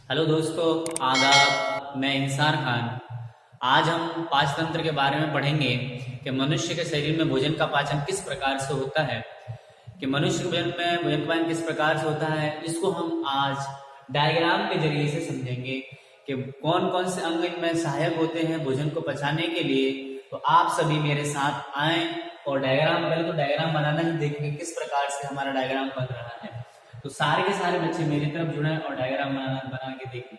Hello दोस्तों, आदाब। मैं इंसान खान। आज हम पाचन तंत्र के बारे में पढ़ेंगे कि मनुष्य के शरीर में भोजन का पाचन किस प्रकार से होता है। कि मनुष्य के भोजन का पाचन किस प्रकार से होता है, इसको हम आज डायग्राम के जरिए से समझेंगे कि कौन कौन से अंग इनमें सहायक होते हैं भोजन को पचाने के लिए। तो आप सभी मेरे साथ आए और पहले तो डायग्राम बनाना ही देखेंगे किस प्रकार से हमारा डायग्राम बन रहा है। तो सारे के सारे बच्चे मेरी तरफ जुड़े और डायग्राम बना के देखें।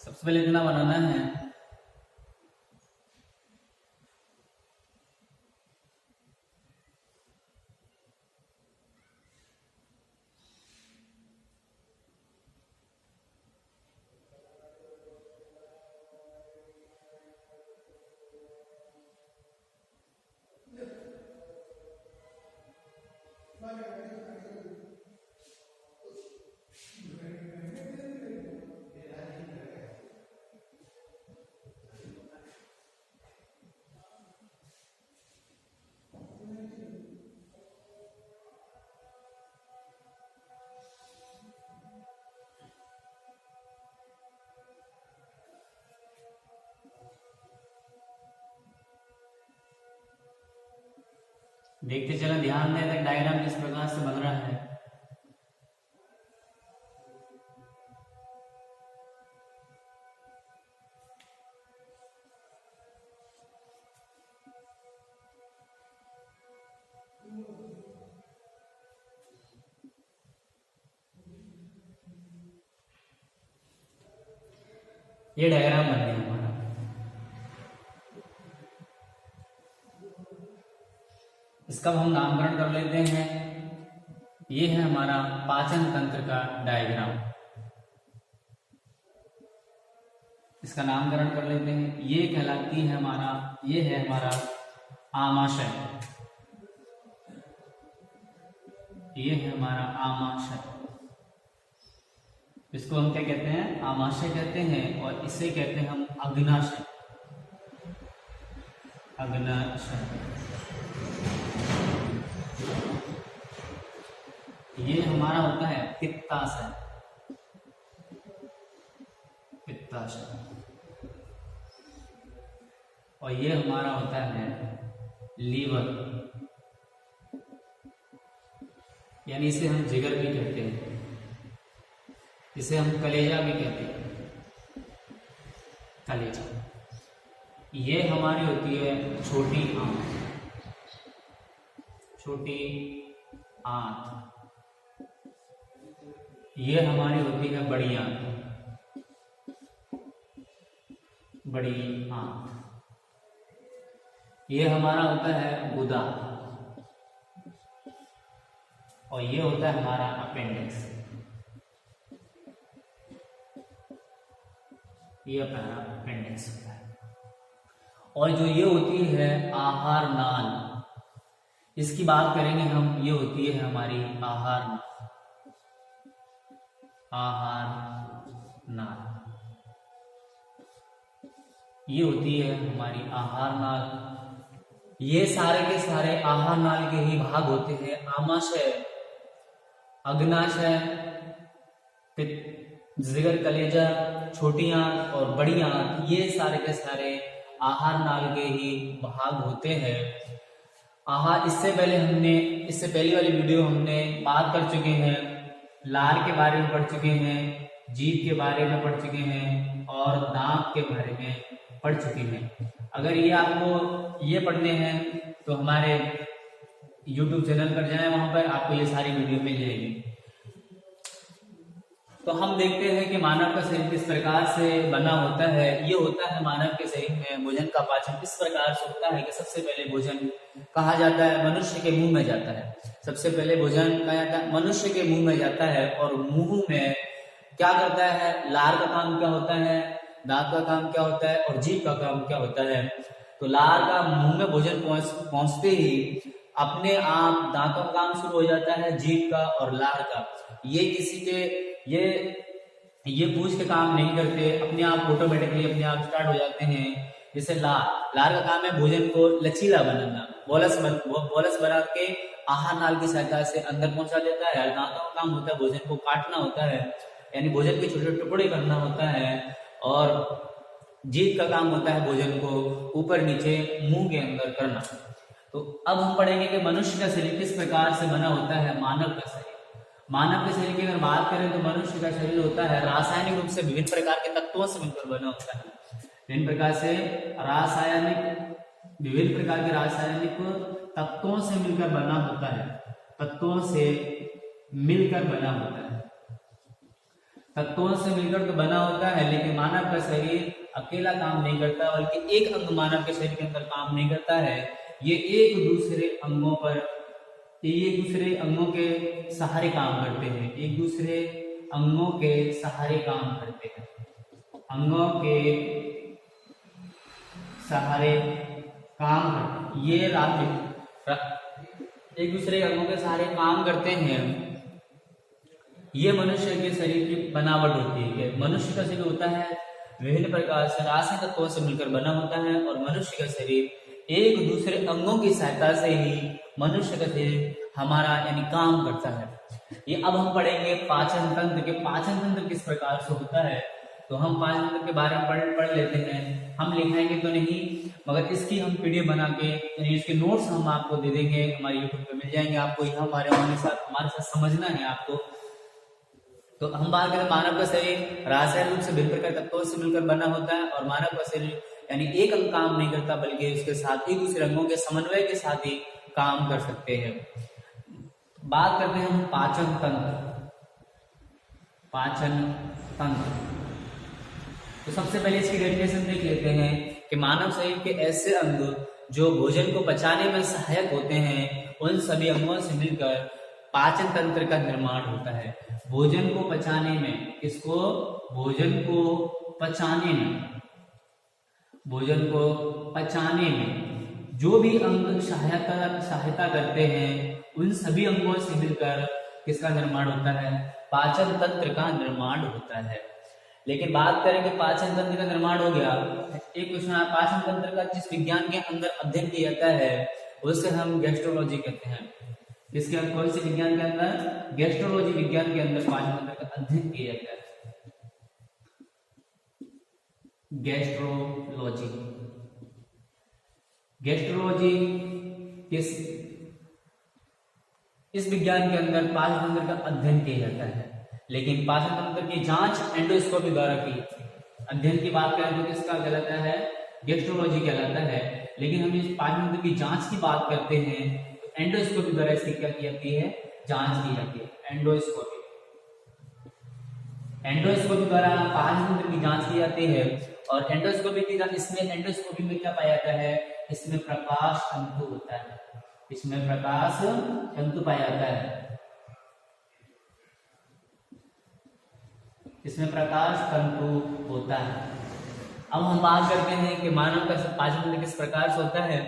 सबसे पहले इतना बनाना है। देखते चलें, ध्यान दें डायग्राम किस प्रकार से बन रहा है। ये डायग्राम बन गया हमारा। इसका हम नामकरण कर लेते हैं। ये है हमारा पाचन तंत्र का डायग्राम। इसका नामकरण कर लेते हैं। ये कहलाती है ये है हमारा आमाशय। ये है हमारा आमाशय। इसको हम क्या कहते हैं? आमाशय कहते हैं। और इसे कहते हैं हम अग्नाशय। अग्नाशय। ये हमारा होता है पित्ताशय। पित्ताशय। और ये हमारा होता है लीवर, यानी इसे हम जिगर भी कहते हैं। इसे हम कलेजा भी कहते हैं। कलेजा। ये हमारी होती है छोटी आंत। छोटी आंत। ये हमारी होती है बड़ी आंत। बड़ी आंत। ये हमारा होता है गुदा। और ये होता है हमारा अपेंडिक्स। ये हमारा अपेंडिक्स होता है। और जो ये होती है आहार नाल, इसकी बात करेंगे हम। ये होती है हमारी आहार नाल। आहार नाल। ये होती है हमारी आहार नाल। ये सारे के सारे आहार नाल के ही भाग होते हैं। आमाशय, अग्नाशय, जिगर, कलेजा, छोटी आंत और बड़ी आंत, ये सारे के सारे आहार नाल के ही भाग होते हैं। इससे पहली वाली वीडियो हमने बात कर चुके हैं। लार के बारे में पढ़ चुके हैं, जीभ के बारे में पढ़ चुके हैं और दांत के बारे में पढ़ चुके हैं। अगर ये आपको ये पढ़ने हैं तो हमारे YouTube चैनल पर जाएं, वहां पर आपको ये सारी वीडियो मिल जाएगी। तो हम देखते हैं कि मानव का शरीर किस प्रकार से बना होता है। ये होता है मानव के शरीर में भोजन का पाचन किस प्रकार से होता है कि सबसे पहले भोजन कहा जाता है मनुष्य के मुंह में जाता है। सबसे पहले भोजन कहा जाता है मनुष्य के मुंह में जाता है। और मुंह में क्या करता है? लार का काम क्या होता है, दांत का काम क्या होता है और जीभ का काम क्या होता है। तो लार का मुंह में भोजन पहुंचते ही अपने आप दांतों का काम शुरू हो जाता है, जीभ का और लार का। ये किसी के ये पूछ के काम नहीं करते, अपने आप ऑटोमेटिकली अपने आप स्टार्ट हो जाते हैं। जैसे लार का काम है भोजन को लचीला बनाना, बोलस बना के आहार नाल की सहायता से अंदर पहुंचा देता है। दांतों का काम होता है भोजन को काटना होता है, यानी भोजन के छोटे टुकड़े करना होता है। और जीभ का काम होता है भोजन को ऊपर नीचे मुंह के अंदर करना। तो अब हम पढ़ेंगे कि मनुष्य का शरीर किस प्रकार से बना होता है। मानव का शरीर, मानव के शरीर की अगर बात करें तो मनुष्य का शरीर होता है रासायनिक रूप से विभिन्न प्रकार के तत्वों से मिलकर बना होता है। विभिन्न प्रकार के रासायनिक तत्वों से मिलकर बना होता है। तत्वों से मिलकर बना होता है, तत्वों से मिलकर तो बना होता है। लेकिन मानव का शरीर अकेला काम नहीं करता, बल्कि एक अंग मानव के शरीर के अंदर काम नहीं करता है। ये एक दूसरे अंगों के सहारे काम करते हैं, एक दूसरे अंगों के सहारे काम करते हैं, अंगों के सहारे काम करते। ये एक दूसरे अंगों के सहारे काम करते हैं। ये मनुष्य के शरीर की बनावट होती है। मनुष्य का शरीर होता है विभिन्न प्रकार से रासायनिक तत्वों से मिलकर बना होता है, और मनुष्य का शरीर एक दूसरे अंगों की सहायता से ही मनुष्य का शरीर हमारा यानी काम करता है। ये अब हम पढ़ेंगे पाचन तंत्र के, पाचन तंत्र किस प्रकार से होता है। तो हम पाचन तंत्र के बारे में पढ़ लेते हैं। हम लिखाएंगे तो नहीं, मगर इसकी हम पीडीएफ बना के यानी इसके नोट्स हम आपको दे देंगे, हमारे यूट्यूब पे मिल जाएंगे आपको। यहाँ हमारे साथ समझना है आपको। तो हम बात करें मानव का शरीर रासायनिक रूप से भिन्न प्रकार तत्वों से मिलकर बना होता है, और मानव का शरीर यानी एक अंग काम नहीं करता, बल्कि उसके साथ ही दूसरे अंगों के समन्वय के साथ ही काम कर सकते हैं। बात करते हैं हम पाचन तंत्र। पाचन तंत्र, तो सबसे पहले इसकी डेफिनेशन देख लेते हैं कि मानव शरीर के ऐसे अंग जो भोजन को पचाने में सहायक होते हैं, उन सभी अंगों से मिलकर पाचन तंत्र का निर्माण होता है। भोजन को पचाने में, इसको भोजन को पचाने में जो भी अंग सहायता करते हैं, उन सभी अंगों से मिलकर किसका निर्माण होता है, पाचन तंत्र का निर्माण होता है। लेकिन बात करें कि पाचन तंत्र का निर्माण हो गया, एक क्वेश्चन है, पाचन तंत्र का जिस विज्ञान के अंदर अध्ययन किया जाता है उसे हम गैस्ट्रोलॉजी कहते हैं। इसके अंदर कौन से विज्ञान के अंदर, गैस्ट्रोलॉजी विज्ञान के अंदर पाचन तंत्र का अध्ययन किया जाता है। गैस्ट्रोलॉजी इस विज्ञान के अंदर पाचन तंत्र का अध्ययन किया जाता है। लेकिन पाचन तंत्र की जांच एंडोस्कोपी द्वारा की, अध्ययन की बात करें तो किसका कहलाता है, गैस्ट्रोलॉजी कहलाता है। लेकिन हम इस पाचन तंत्र की जांच की बात करते हैं तो एंडोस्कोपी द्वारा इसकी क्या की जाती है, जांच की जाती है। एंडोस्कोपी द्वारा पाचन तंत्र की जांच की जाती है। और एंडोस्कोपी में क्या पाया जाता है, इसमें प्रकाश तंतु होता है, इसमें प्रकाश तंतु पाया जाता है, इसमें प्रकाश तंतु होता है। अब हम बात करते हैं कि मानव का पाचन तंत्र किस प्रकार से होता है।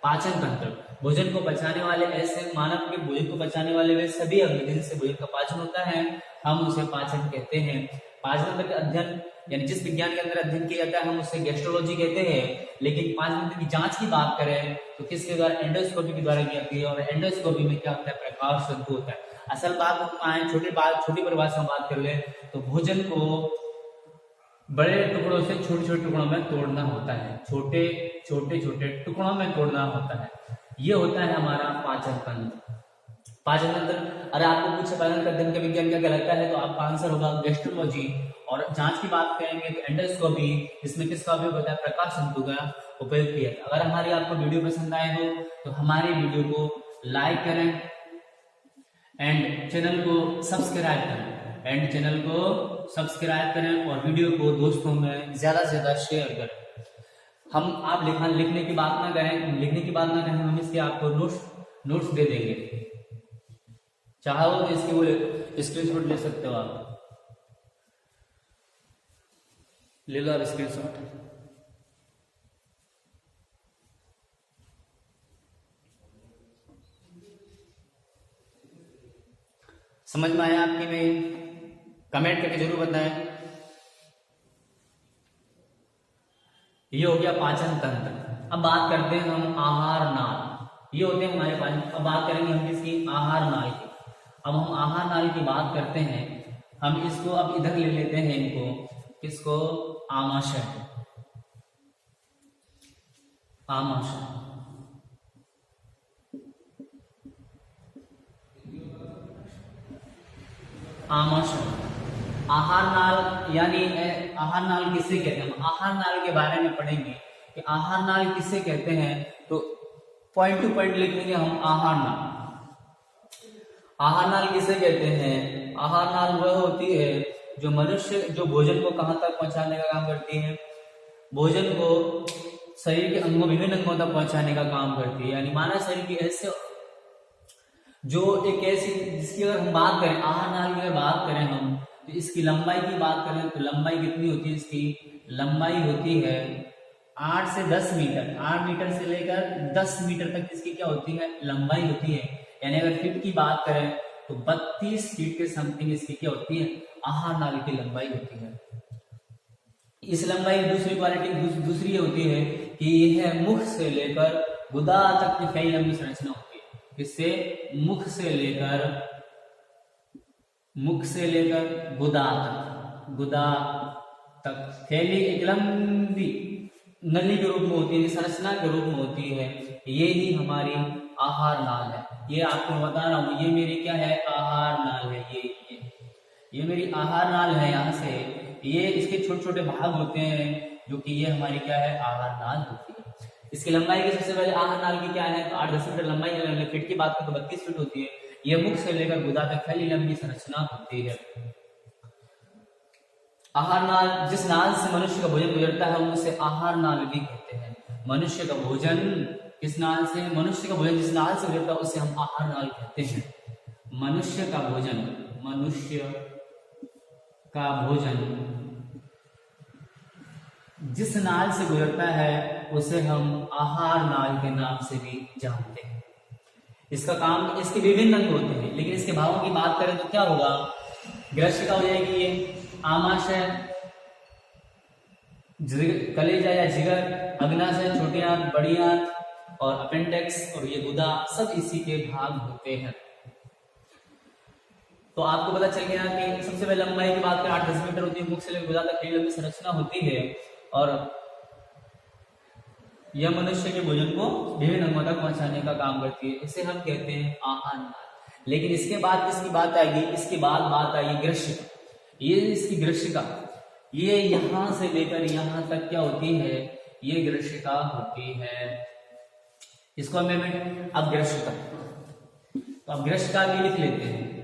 पाचन तंत्र भोजन को पचाने वाले ऐसे मानव के भोजन को पचाने वाले वे सभी अंग जिनसे भोजन का पाचन होता है, हम उसे पाचन कहते हैं। पाचन तंत्र का अध्ययन यानी जिस विज्ञान के अंदर अध्ययन किया जाता है हम उसे गैस्ट्रोलॉजी कहते हैं। लेकिन पाचन तंत्र की जांच की बात करें तो किसके द्वारा, एंडोस्कोपी के द्वारा की जाती है। और एंडोस्कोपी में क्या होता है, प्रकाश तंतु होता है। असल बात आए छोटी परिभाषा में बात कर ले तो भोजन को बड़े टुकड़ों से छोटे छोटे टुकड़ों में तोड़ना होता है, छोटे छोटे टुकड़ों में तोड़ना होता है। ये होता है हमारा पाचन तंत्र। पाचन तंत्र, अरे आपको पूछे पाचन अध्ययन का विज्ञान क्या कहलाता है तो आपका आंसर होगा गैस्ट्रोलॉजी। और जांच की बात करेंगे तो एंडोस्कोपी, इसमें किसका उपयोग होता है, प्रकाश तंतु का उपयोग किया जाता है। अगर हमारी आपको वीडियो पसंद आए हो तो हमारे वीडियो को लाइक करें एंड चैनल को सब्सक्राइब करें और वीडियो को दोस्तों में ज्यादा से ज्यादा शेयर करें। आप लिखने की बात ना करें, हम इसके आपको नोट्स दे देंगे। चाहो तो इसके वो स्क्रीनशॉट ले सकते हो, आप ले लो आप स्क्रीनशॉट। समझ में आया आपकी नहीं? कमेंट करके जरूर बताएं। ये हो गया पाचन तंत्र। अब बात करते हैं हम आहार नाल। ये होते हैं हमारे पाचन। अब बात करेंगे हम किसकी? आहार नाल की। अब हम आहार नाल की बात करते हैं। हम इसको अब इधर ले लेते हैं, इनको किसको? आमाशय। आमाशय, आमाशय, आहार नाल। यानी आहार नाल किसे कहते हैं? हम आहार नाल के बारे में पढ़ेंगे कि आहार नाल किसे कहते हैं। तो पॉइंट टू पॉइंट लिखेंगे हम आहार नाल। आहार नाल किसे कहते हैं? आहार नाल वह होती है जो मनुष्य जो भोजन को कहां तक पहुंचाने का काम करती है? भोजन को शरीर के अंगों, विभिन्न अंगों तक पहुंचाने का काम करती है। यानी मानव शरीर की ऐसे जो एक ऐसी जिसकी अगर हम बात करें, आहार नाल की अगर बात करें हम, तो इसकी लंबाई की बात करें तो लंबाई कितनी होती है? इसकी लंबाई होती है 8 से 10 मीटर। 8 मीटर से लेकर 10 मीटर तक इसकी क्या होती है? लंबाई होती है। यानी अगर फीट की बात करें तो 32 फीट के समथिंग इसकी क्या होती है? आहार नाल की लंबाई होती है। इस लंबाई की दूसरी क्वालिटी दूसरी होती है कि यह मुख से लेकर गुदा तक की फैली लंबी संरचना होती है। इससे मुख से लेकर गुदा तक फैली एक लंबी नली के रूप में होती है, संरचना के रूप में होती है। ये ही हमारी आहार नाल है। ये आपको बता रहा हूं, ये मेरी क्या है? आहार नाल है। ये मेरी आहार नाल है। यहाँ से ये इसके छोटे छोटे भाग होते हैं जो कि ये हमारी क्या है? आहार नाल होती है। इसकी लंबाई की सबसे पहले आहार नाल की क्या है? तो 8-10 मीटर लंबाई है। फीट की बात करें तो 32 फीट होती है। यह मुख से लेकर गुदा तक फैली लंबी संरचना होती है। आहार नाल, जिस नाल से मनुष्य का भोजन गुजरता है उसे आहार नाल भी कहते हैं। मनुष्य का भोजन किस नाल से? मनुष्य का भोजन जिस नाल से गुजरता है उसे हम आहार नाल कहते हैं। मनुष्य का भोजन जिस नाल से गुजरता है उसे हम आहार नाल के नाम से भी जानते हैं। इसका काम, इसके विभिन्न अंग होते हैं, लेकिन इसके भागों की बात करें तो क्या होगा? ग्रशिका हो जाएगी ये, आमाशय, कलेजा या जिगर, अग्नाशय, छोटी आंत, बड़ी आंत और अपेंडिक्स और ये गुदा, सब इसी के भाग होते हैं। तो आपको पता चल गया कि सबसे पहले लंबाई की बात करें 8-10 मीटर होती है। मुख से लेकर गुदा तक फैली लंबी संरचना होती है और यह मनुष्य के भोजन को विभिन्न अंगों तक पहुंचाने का काम करती है। इसे हम कहते हैं आहार नाल। लेकिन इसके बाद किसकी बात आएगी? इसके बाद बात आएगी ग्रशिका। ये इसकी ग्रशिका, ये यहां से लेकर यहां तक क्या होती है? ये ग्रशिका होती है। इसको हमें अब ग्रशिका, तो अब ग्रशिका भी लिख लेते हैं।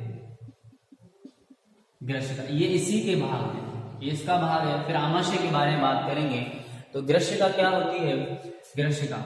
ग्रशिका ये इसी के भाग है, ये इसका भाग है। फिर आमाशय के बारे में बात करेंगे। तो ग्रशिका क्या होती है? ग्रशिका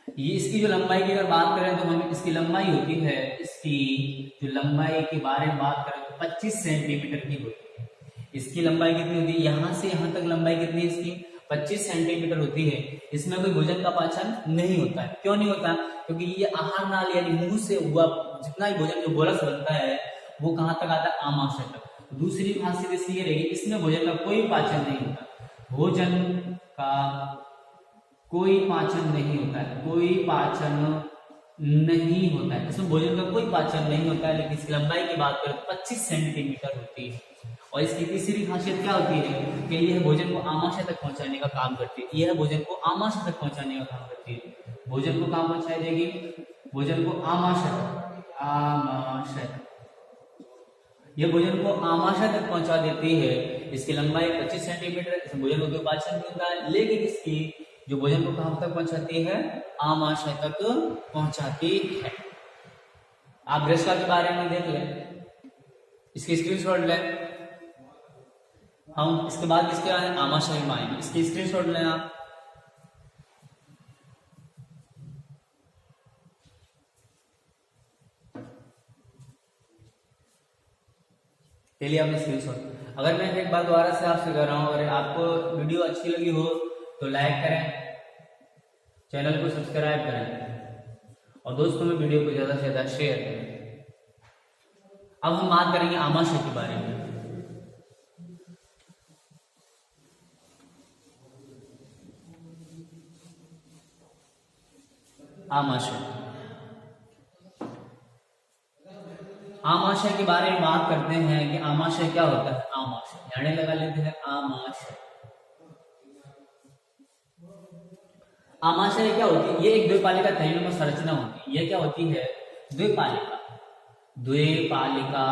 ये इसकी जो लंबाई की अगर बात करें तो हमें इसकी लंबाई होती है, इसकी जो लंबाई के बारे में बात करें तो 25 सेंटीमीटर की होती है। इसकी लंबाई कितनी होती है? यहां से यहां तक लंबाई कितनी है इसकी? 25 सेंटीमीटर होती है। इसमें कोई भोजन का पाचन नहीं होता है। क्यों नहीं होता? क्योंकि ये आहार नाल यानी मुंह से हुआ जितना ही भोजन जो बोरस बनता है वो कहां तक आता है? आमाशय तक। दूसरी खासियत इसकी ये रहेगी, इसमें भोजन का कोई पाचन नहीं होता। भोजन का कोई पाचन नहीं होता है, कोई पाचन नहीं होता है। इसमें भोजन का कोई पाचन नहीं होता है। लेकिन इसकी लंबाई की बात करें तो 25 सेंटीमीटर होती है। और इसकी तीसरी खासियत क्या होती है कि यह भोजन को आमाशय तक पहुंचाने का काम करती है। यह भोजन को आमाशय तक पहुंचाने का काम करती है। भोजन को कहां पहुंचाई देगी? भोजन को आमाशय तक, आमाशय तक। यह भोजन को आमाशय तक पहुंचा देती है। इसकी लंबाई 25 सेंटीमीटर है। इसमें भोजन को कोई पाचन नहीं होता है। लेकिन इसकी जो भोजन को कहां तक पहुंचाती है? आमाशय तक पहुंचाती है। आप ग्रशिका के बारे में देख लें, इसकी स्क्रीनशॉट लें। हम इसके बाद किसके आए? आमाशय में आएंगे। इसकी स्क्रीनशॉट लें आप। चलिए आपने स्क्रीनशॉट। अगर मैं एक बार दोबारा से आपसे कर रहा हूं, अगर आपको वीडियो अच्छी लगी हो तो लाइक करें, चैनल को सब्सक्राइब करें और दोस्तों में वीडियो को ज्यादा से ज्यादा शेयर करें। अब हम बात करेंगे आमाशय के बारे में। आमाशय, आमाशय के बारे में बात करते हैं कि आमाशय क्या होता है। आमाशय यानी लगा लेते हैं आमाशय। आमाशय क्या होती है? ये एक द्विपालिका थैलीनुमा संरचना होती है। ये क्या होती है? द्विपालिका, द्विपालिका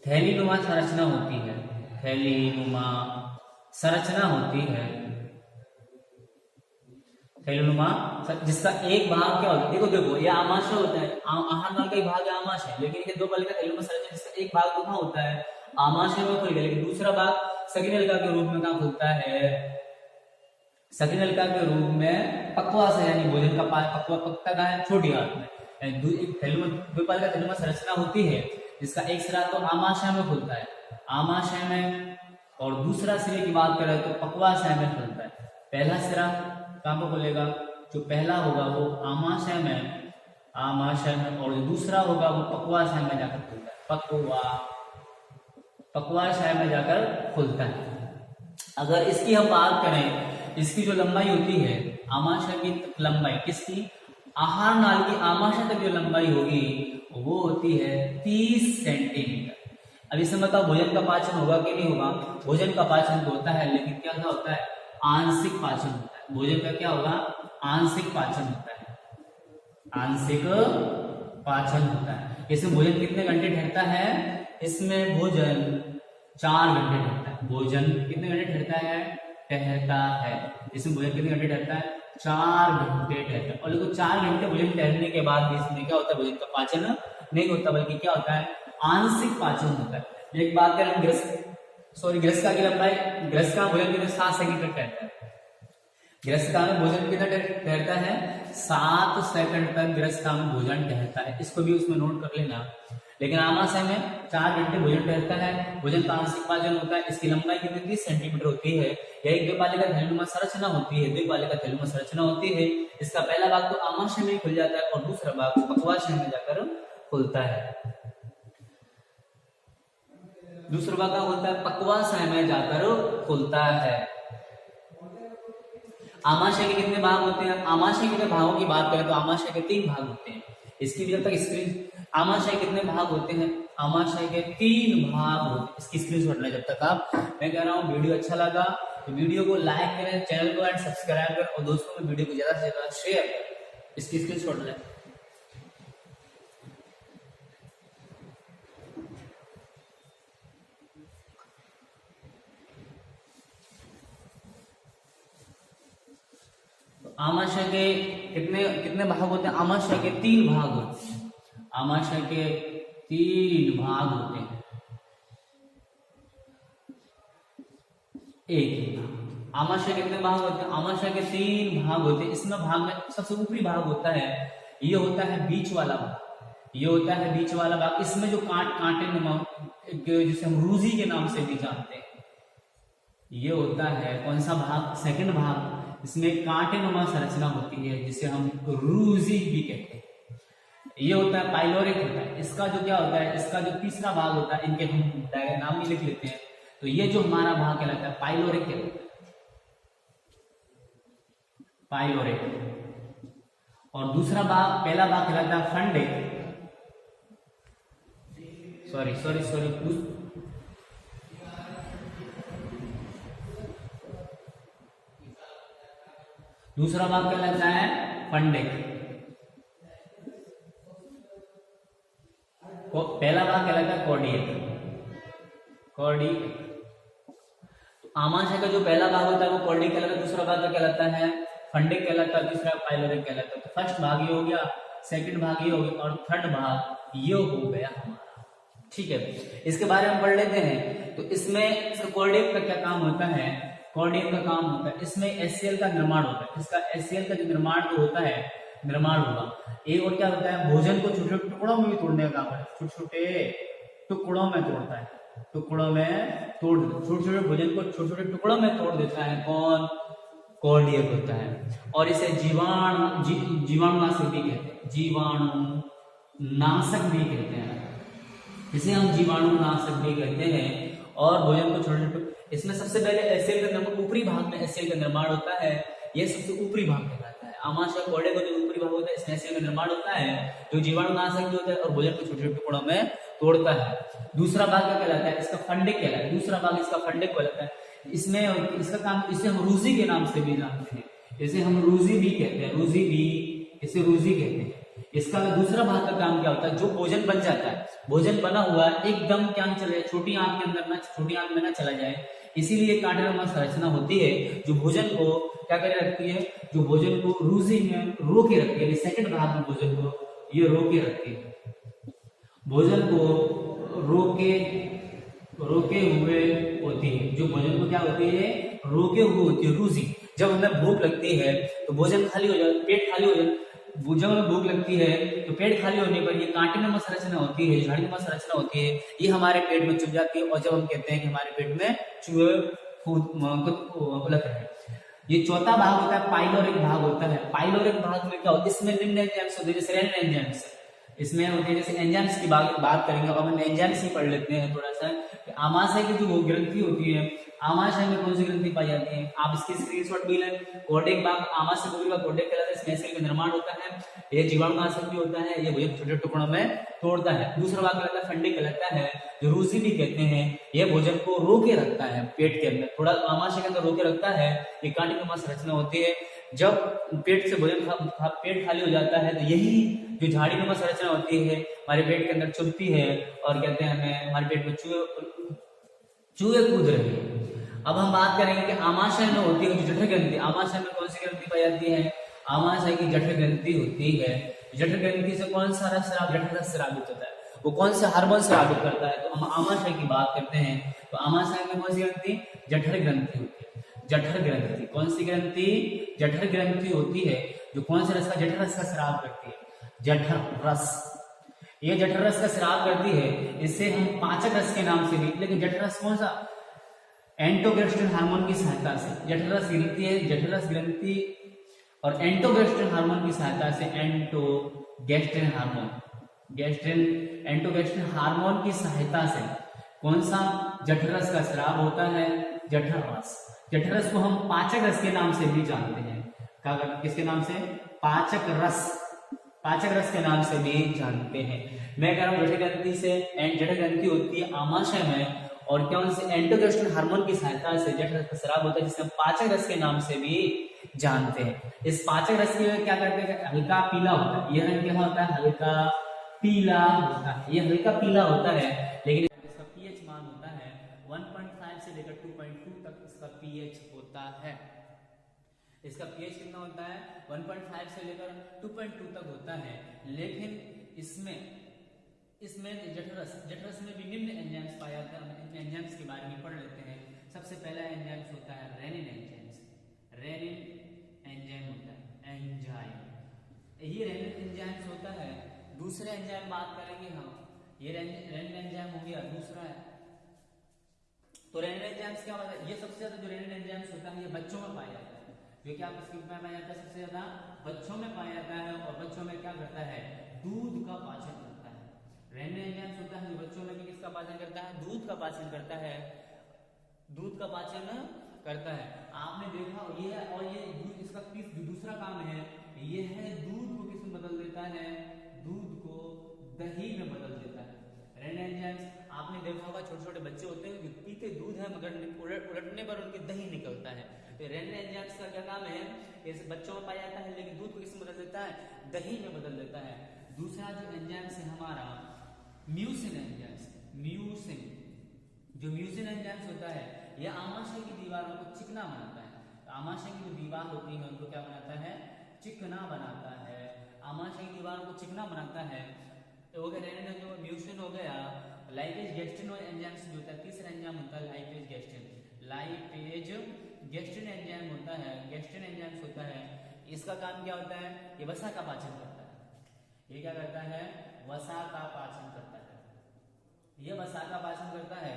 थैलीनुमा संरचना होती है। थैलीनुमा संरचना होती है। थैलीनुमा जिसका एक भाग क्या होता है? देखो देखो, ये आमाशय होता है। आहार नाल का एक भाग है आमाशय, लेकिन ये द्विपालिका थैलीनुमा संरचना जिसका एक भाग कहाँ होता है? आमाशय में खुल गया, लेकिन दूसरा भाग सगिनलिका के रूप में कहाँ खुलता है? सगिनलिका के रूप में पक्वाशय यानी भोजन का पक्का का है छोटी आंत में। द्विपालिका थैलीनुमा संरचना होती है जिसका एक सिरा तो आमाशय में खुलता है, आमाशय में, और दूसरा सिरे की बात करें तो पक्वाशय में खुलता है। पहला सिरा कहाँ पर खुलेगा? जो पहला होगा वो आमाशय में, आमाशय में, और जो दूसरा होगा वो पक्वाशय में जाकर खुलता है। पक्वाशय में जाकर खुलता है। अगर इसकी हम बात करें, इसकी जो लंबाई होती है आमाशय की लंबाई, किसकी? आहार नाल की आमाशय तक जो लंबाई होगी वो होती है 30 सेंटीमीटर। अब इसमें बताओ भोजन का पाचन होगा कि नहीं होगा? भोजन का पाचन तो होता है, लेकिन क्या होता है? आंशिक पाचन होता है। भोजन का क्या होगा? आंशिक पाचन होता है। आंशिक पाचन होता है। इसमें भोजन कितने घंटे ठहरता है? इसमें भोजन 4 घंटे ठहरता है। भोजन कितने घंटे ठहरता है? इसमें भोजन कितने घंटे ठहरता है? 4 घंटे ठहरता है। और देखो 4 घंटे भोजन ठहरने के बाद भी इसमें क्या होता है? भोजन का पाचन नहीं होता, बल्कि क्या होता है? आंशिक पाचन होता है। एक बात करें ग्रसिका की लंबाई, ग्रसिका भोजन कितने 7 सेकंड तक ठहरता है। ग्रसिका में भोजन कितना ठहरता है? 7 सेकंड तक ग्रसिका में भोजन ठहरता है। इसको भी उसमें नोट कर लेना। लेकिन आमाशय में 4 घंटे भोजन ठहरता है। भोजन का आंशिक पाचन होता है। इसकी लंबाई कितनी 30 सेंटीमीटर होती है। यह एक द्विपालिका थैलीनुमा संरचना होती है। द्विपालिका थैलीनुमा संरचना होती है। इसका पहला भाग तो आमाशय में खुल जाता है और दूसरा भाग पक्वाशय में जाकर खुलता है। दूसरा भाग क्या होता है? पक्वाशय में जाकर खुलता है। आमाशय के कितने भाग होते हैं? आमाशय के भागों की बात करें तो आमाशय के 3 भाग होते हैं। इसकी भी जब तक स्क्रीन, आमाशय कितने भाग होते हैं? आमाशय के 3 भाग होते हैं। इसकी स्क्रीनशॉट लें जब तक आप। मैं कह रहा हूँ वीडियो अच्छा लगा तो वीडियो को लाइक करें, चैनल को एंड सब्सक्राइब करें और दोस्तों में वीडियो को ज्यादा से ज्यादा शेयर करें। इसकी स्क्रीनशॉट लें। आमाशय के कितने भाग होते हैं? आमाशय के 3 भाग होते हैं। आमाशय के 3 भाग होते हैं। आमाशय के कितने भाग होते हैं? आमाशय के 3 भाग होते हैं। इसमें भाग में सबसे ऊपरी भाग होता है, ये होता है बीच वाला भाग। ये होता है बीच वाला भाग। इसमें जो कांटे नुमा, जिसे हम रूजी के नाम से भी जानते हैं, ये होता है कौन सा भाग? सेकंड भाग। इसमें कांटे नुमा संरचना होती है जिसे हम रूजी भी कहते हैं। ये होता है पाइलोरिक होता है। इसका जो क्या होता है? इसका जो तीसरा भाग होता है, इनके हम नाम भी लिख लेते हैं। तो ये जो हमारा भाग कहलाता है पाइलोरिक कहलाता है। पाइलोरिक। और दूसरा भाग, पहला भाग कहलाता है फंडिक। सॉरी दूसरा भाग कहलाता है फंडिक। पहला भाग कहलाता है कॉर्डिएक। तो आमाशय का जो पहला भाग होता है वो कॉर्डिएक कहलाता है। दूसरा भाग कहलाता है फंडिक कहलाता है। तीसरा पाइलोरिक कहलाता है। तो फर्स्ट भाग ये हो गया, सेकंड भाग ये हो गया और थर्ड भाग ये हो गया हमारा। ठीक है, इसके बारे में पढ़ लेते हैं। तो इसमें कॉर्डिएक का क्या काम होता है? कॉर्डिएक का काम होता है, इसमें HCl का निर्माण होता है। इसका HCl का जो निर्माण जो होता है, निर्माण होगा। एक और क्या होता है? भोजन को छोटे छोटे टुकड़ों में भी तोड़ने का काम है। छोटे छोटे टुकड़ों में तोड़ता है। टुकड़ों में तोड़, छोटे छोटे भोजन को छोटे छोटे टुकड़ों में तोड़ देता है। कौन? कॉर्डिएक होता है। और इसे जीवाणुनाशक भी कहते हैं। जीवाणुनाशक भी कहते हैं। इसे हम जीवाणुनाशक भी कहते हैं। और भोजन को छोटे छोटे, इसमें सबसे पहले एसिड का निर्माण, ऊपरी भाग में एसिड का निर्माण होता है, यह सबसे ऊपरी भाग कहलाता है। आमाशय कोड़े का जो ऊपरी भाग होता है इसमें एसिड का निर्माण होता है, जो जीवाणुनाशक भी होता है और भोजन को छोटे छोटे टुकड़ों में तोड़ता है। दूसरा भाग क्या कहलाता है, इसका फंडिक कहलाता है। दूसरा भाग इसका फंडिक कहलाता है। इसमें इसका काम, इसे हम रूजी के नाम से भी जानते हैं, इसे हम रूजी भी कहते हैं, रूजी भी, इसे रूजी कहते हैं। इसका दूसरा भाग का काम क्या होता है, जो भोजन बन जाता है, भोजन बना हुआ एकदम क्या चले, छोटी आंत के अंदर ना, छोटी आंत में ना चला जाए, इसीलिए कांटेनुमा संरचना होती है जो भोजन को क्या करे रखती है, जो भोजन को रूजी में रोके रखती है। सेकंड भाग में भोजन को ये रोके रखती है, भोजन को रोके हुए होती है, जो भोजन को क्या होती है, रोके हुए होती है रूजी। जब हमें भूख लगती है तो भोजन खाली हो जाता, पेट खाली हो जाता, जब हमें भूख लगती है तो पेट खाली होने पर ये कांटेनुमा संरचना होती है, झाड़ीनुमा संरचना होती है, ये हमारे पेट में चुभ जाती है। और जब हम कहते हैं कि हमारे पेट में चूहे उलट रहे हैं। ये चौथा भाग होता है, पाइलोरिक भाग होता है। पाइलोरिक भाग में क्या होता है, इसमें निम्न एंजाइम्स होते हैं, जैसे रेनिन एंजाइम्स इसमें होते हैं। जैसे एंजाइम्स की बात करेंगे और हम एंजाइम्स ही पढ़ लेते हैं थोड़ा सा। आमाशय की जो ग्रंथि होती है, आमाशय में कौन सी ग्रंथि पाई जाती है, आप इसकी स्क्रीनशॉट भी लें। कोर्डेक भाग, आमाशय को कोर्डेक कहलाता है, इसमें सेल का निर्माण होता है, यह जीवाणुनाशक भी होता है, ये भोजन छोटे टुकड़ों में तोड़ता है। दूसरा भाग कहलाता है फंडिक कहलाता है, जो रूसी भी कहते हैं, यह भोजन को रोके रखता है, पेट के अंदर थोड़ा आमाशय के अंदर रोके रखता है। ये कांटेनुमा संरचना होती है। जब पेट से भोजन पेट खाली हो जाता है तो यही जो झाड़ीनुमा संरचना होती है हमारे पेट के अंदर चुभती है और कहते हैं हमें हमारे पेट में चूहे कूद रहे हैं। अब हम बात करेंगे कि आमाशय में होती है जो जठर ग्रंथि। आमाशय में कौन सी ग्रंथि पाई जाती है, आमाशय की जठर ग्रंथि होती है। जठर ग्रंथि से कौन सा रस जठर रस स्रावित होता है, वो कौन से हार्मोन स्रावित करता है, तो हम आमाशय की बात करते हैं तो आमाशय में कौन सी ग्रंथि, जठर ग्रंथि होती है। जठर ग्रंथि, कौन सी ग्रंथि, जठर ग्रंथि होती है, जो कौन से रस का, जठर रस का स्राव करती है, जठर रस। ये जठर रस का स्राव करती है, इसे हम पाचक रस के नाम से भी, लेकिन जठर रस कौन सा, एंटोगेस्ट्रिन हार्मोन की सहायता से जठर रस गिरती है। जठर रस ग्रंथि और एंटोगेस्ट्रिन हार्मोन की सहायता से, एंटोगेस्ट्रिन हार्मोन, एंटोगेस्ट्रिन हार्मोन की सहायता से कौन सा, जठर रस का स्राव होता है, जठर रस। जठर रस को हम पाचक रस के नाम से भी जानते हैं। किसके नाम से, पाचक रस, पाचक रस के नाम से भी जानते हैं। मैं कह रहा हूं जठर ग्रंथि से, जठर ग्रंथि होती है आमाशय में और क्या उनसे एंटोगेस्ट्रिन हार्मोन की सहायता से जठर रस का स्राव होता है, जिसे हम पाचक रस के नाम से भी जानते हैं। इस पाचक रस की क्या करते हैं, हल्का पीला होता है, यह क्या होता है, हल्का पीला होता है, यह हल्का पीला होता है, लेकिन इसका पीएच मान होता है 1.5 से लेकर 2.2 तक इसका पीएच होता है। इसका पीएच कितना होता है, 1.5 से लेकर 2.2 तक होता है। लेकिन इसमें जठरस में भी निम्न एंजाइम्स पाए जाते हैं। हम इन एंजाइम्स के बारे में पढ़ लेते हैं। सबसे पहला एंजाइम्स होता है रेनिन एंजाइम्स। रेनिन एंजाइम होता है, एंजाइम, ये रेनिन एंजाइम्स होता है। दूसरे एंजाइम बात करेंगे हम, ये रेनिन एंजाइम हो गया दूसरा है। तो रेनिन एंजाइम्स क्या होता है, ये सबसे ज्यादा जो रेनिन एंजाइम्स होता है ये बच्चों में पाया जाता है, जो कि आप स्किप में पाया जाता है, सबसे ज्यादा बच्चों में पाया जाता है। और बच्चों में क्या करता है, दूध का पाचन करता है। रेनिन एंजाइम्स होता है जो बच्चों में किसका पाचन करता है, दूध का पाचन करता है, दूध का पाचन करता है। आपने देखा ये, और ये इसका दूसरा काम है, ये है दूध को किसमें बदल देता है, दूध को दही में बदल देता है। रेनिन एंजाइम्स आपने देखा होगा, छोटे छोटे बच्चे होते हैं जो पीते दूध है मगर उलटने पर उनके दही निकलता है। तो रेनिन एंजाइम्स का क्या काम है, इस बच्चों में पाया जाता है, लेकिन दूध को किसमें बदल देता है, दही में बदल देता है। दूसरा जो एंजाइम्स है हमारा म्यूसिन एंजाइम्स। म्यूसिन, जो म्यूसिन एंजाइम्स होता है यह आमाशय की दीवारों को चिकना बनाता है। तो आमाशय की जो दीवार होती है उनको क्या बनाता है, चिकना बनाता है। आमाशय की दीवारों को चिकना बनाता है। तो हो गया रेनिन, जो म्यूसिन हो गया। लाइपेज गेस्ट्रिन एंजाइम्स जो होता है, तीसरा एंजाइम होता है लाइपेज गेस्ट्रिन। लाइपेज गेस्ट्रिन एंजाइम होता है, गेस्ट्रिन एंजाइम्स होता है। इसका काम क्या होता है, ये वसा का पाचन करता है। ये क्या करता है, वसा का पाचन करता है, ये वसा का पाचन करता है।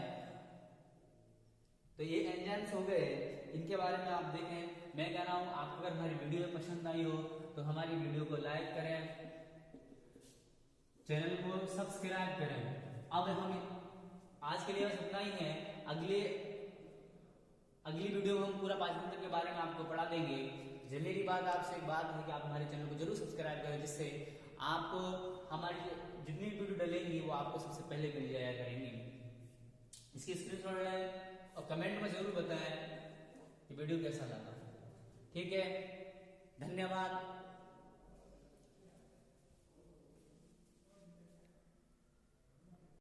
तो ये एंजाइम्स हो गए, इनके बारे में आप देखें। मैं कह रहा हूं आपको अगर हमारी वीडियो पसंद आई हो तो हमारी वीडियो को लाइक करें, चैनल को सब्सक्राइब करें अब हम आज के लिए बस इतना ही है। अगली वीडियो में हम पूरा पाचन के बारे में आपको पढ़ा देंगे। जरूरी बात आपसे एक बात है कि आप हमारे चैनल को जरूर सब्सक्राइब करें, जिससे आपको हमारी जितनी भी वीडियो डलेंगी वो आपको सबसे पहले मिल जाया करेंगी। इसकी स्क्रीनशॉट लें और कमेंट में जरूर बताएं कि वीडियो कैसा लगा। ठीक है, धन्यवाद।